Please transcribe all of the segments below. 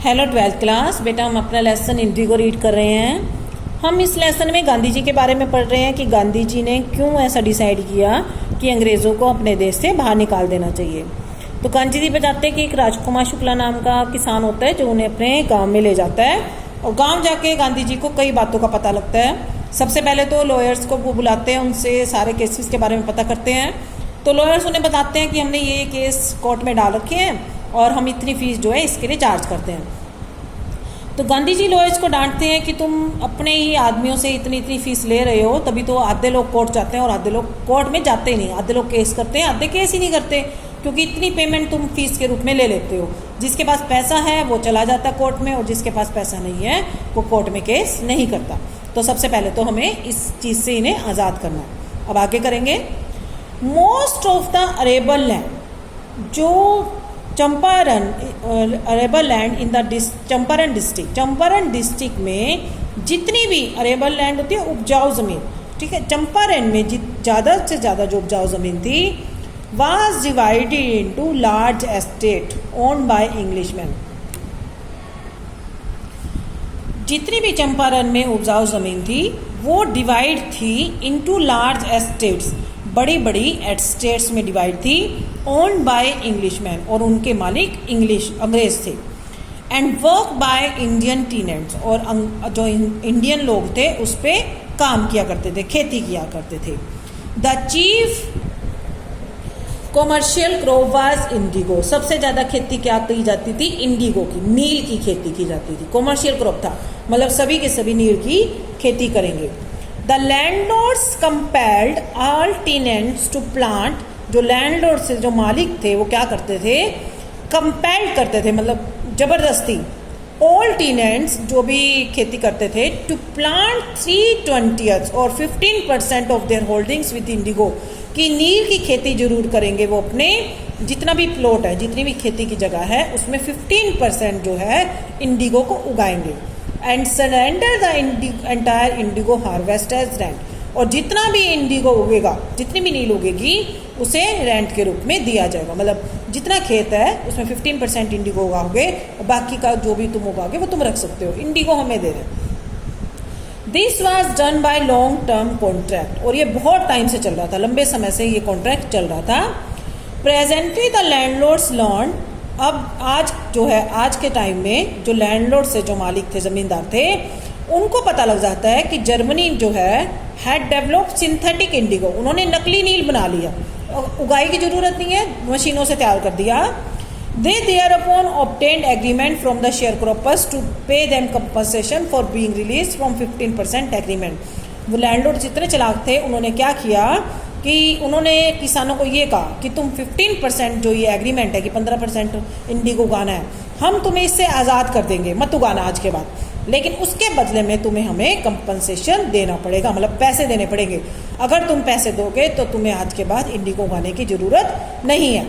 Hello 12th class बेटा, हम अपना लेसन इंडिगो रीड कर रहे हैं। हम इस लेसन में गांधी जी के बारे में पढ़ रहे हैं कि गांधी जी ने क्यों ऐसा डिसाइड किया कि अंग्रेज़ों को अपने देश से बाहर निकाल देना चाहिए। तो गांधी जी बताते हैं कि एक राजकुमार शुक्ला नाम का किसान होता है जो उन्हें अपने गाँव में ले जाता है और गाँव जाके गांधी जी को कई बातों का पता लगता है। सबसे पहले तो लॉयर्स को वो बुलाते हैं, उनसे सारे केसेस के बारे में पता करते हैं। तो लॉयर्स उन्हें बताते हैं कि हमने ये केस कोर्ट में डाल रखे हैं और हम इतनी फीस जो है इसके लिए चार्ज करते हैं। तो गांधी जी लॉयर्स को डांटते हैं कि तुम अपने ही आदमियों से इतनी इतनी फीस ले रहे हो, तभी तो आधे लोग कोर्ट जाते हैं और आधे लोग कोर्ट में जाते ही नहीं। आधे लोग केस करते हैं, आधे केस ही नहीं करते, क्योंकि इतनी पेमेंट तुम फीस के रूप में ले लेते हो। जिसके पास पैसा है वो चला जाता है कोर्ट में और जिसके पास पैसा नहीं है वो कोर्ट में केस नहीं करता। तो सबसे पहले तो हमें इस चीज़ से इन्हें आज़ाद करना है। अब आगे करेंगे। Most of the arable land, जो Champaran arable land in the Champaran district में जितनी भी अरेबल लैंड होती है, उपजाऊ ज़मीन, ठीक है, चंपारण में ज़्यादा से ज़्यादा जो उपजाऊ ज़मीन थी was divided into large estate owned by Englishman. जितनी भी चंपारण में उपजाऊ ज़मीन थी वो डिवाइड थी इनटू लार्ज एस्टेट्स, बड़ी बड़ी एस्टेट्स में डिवाइड थी, ओन्ड बाय इंग्लिशमैन, और उनके मालिक अंग्रेज थे, and work by Indian tenants, और जो इंडियन लोग थे उस पर काम किया करते थे, खेती किया करते थे। The chief commercial crop was Indigo, सबसे ज़्यादा खेती क्या की जाती थी? इंडिगो की, नील की खेती की जाती थी। कॉमर्शियल क्रॉप था, मतलब सभी के सभी नील की खेती करेंगे। The landlords compelled all tenants to plant, जो लैंडलॉर्ड से जो मालिक थे वो क्या करते थे? कंपेल्ड करते थे, मतलब जबरदस्ती, ऑल टेनेंट्स जो भी खेती करते थे, टू प्लांट 3/20 और 15% of their holdings with Indigo, कि नील की खेती जरूर करेंगे वो अपने जितना भी प्लॉट है, जितनी भी खेती की जगह है उसमें 15% जो है इंडिगो को उगाएंगे। And surrender the entire indigo harvest as rent, और जितना भी इंडिगो उगेगा, जितनी भी नील उगेगी उसे रेंट के रूप में दिया जाएगा। मतलब जितना खेत है उसमें 15% इंडिगो उगाओगे और बाकी का जो भी तुम उगाओगे वो तुम रख सकते हो, इंडिगो हमें दे दें। This was done by long term contract, और ये बहुत टाइम से चल रहा था, लंबे समय से ये कॉन्ट्रैक्ट चल रहा था। प्रेजेंटली द लैंडलॉर्ड्स लर्न, अब आज जो है आज के टाइम में जो लैंडलॉर्ड से जो मालिक थे, जमींदार थे, उनको पता लग जाता है कि जर्मनी जो है हैड डेवलप्ड सिंथेटिक इंडिगो, उन्होंने नकली नील बना लिया, उगाई की जरूरत नहीं है, मशीनों से तैयार कर दिया। They thereupon obtained agreement from the sharecroppers to pay them compensation for being released from 15% agreement। वो लैंडलॉर्ड जितने चालाक थे उन्होंने क्या किया कि उन्होंने किसानों को ये कहा कि तुम 15% जो ये एग्रीमेंट है कि 15% इंडिगो उगाना है, हम तुम्हें इससे आज़ाद कर देंगे, मत उगाना आज के बाद, लेकिन उसके बदले में तुम्हें हमें कंपनसेशन देना पड़ेगा, मतलब पैसे देने पड़ेंगे। अगर तुम पैसे दोगे तो तुम्हें आज के बाद इंडिगो उगाने की ज़रूरत नहीं है।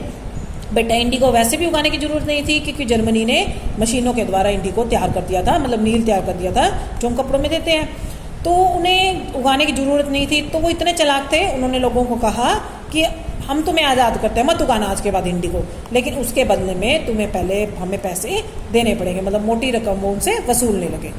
बेटा इंडिगो वैसे भी उगाने की जरूरत नहीं थी क्योंकि जर्मनी ने मशीनों के द्वारा इंडिगो तैयार कर दिया था, मतलब नील तैयार कर दिया था जो हम कपड़ों में देते हैं, तो उन्हें उगाने की जरूरत नहीं थी। तो वो इतने चालाक थे, उन्होंने लोगों को कहा कि हम तुम्हें आज़ाद करते हैं, मत उगाना आज के बाद इंडिगो, लेकिन उसके बदले में तुम्हें पहले हमें पैसे देने पड़ेंगे, मतलब मोटी रकम वो उनसे वसूलने लगे।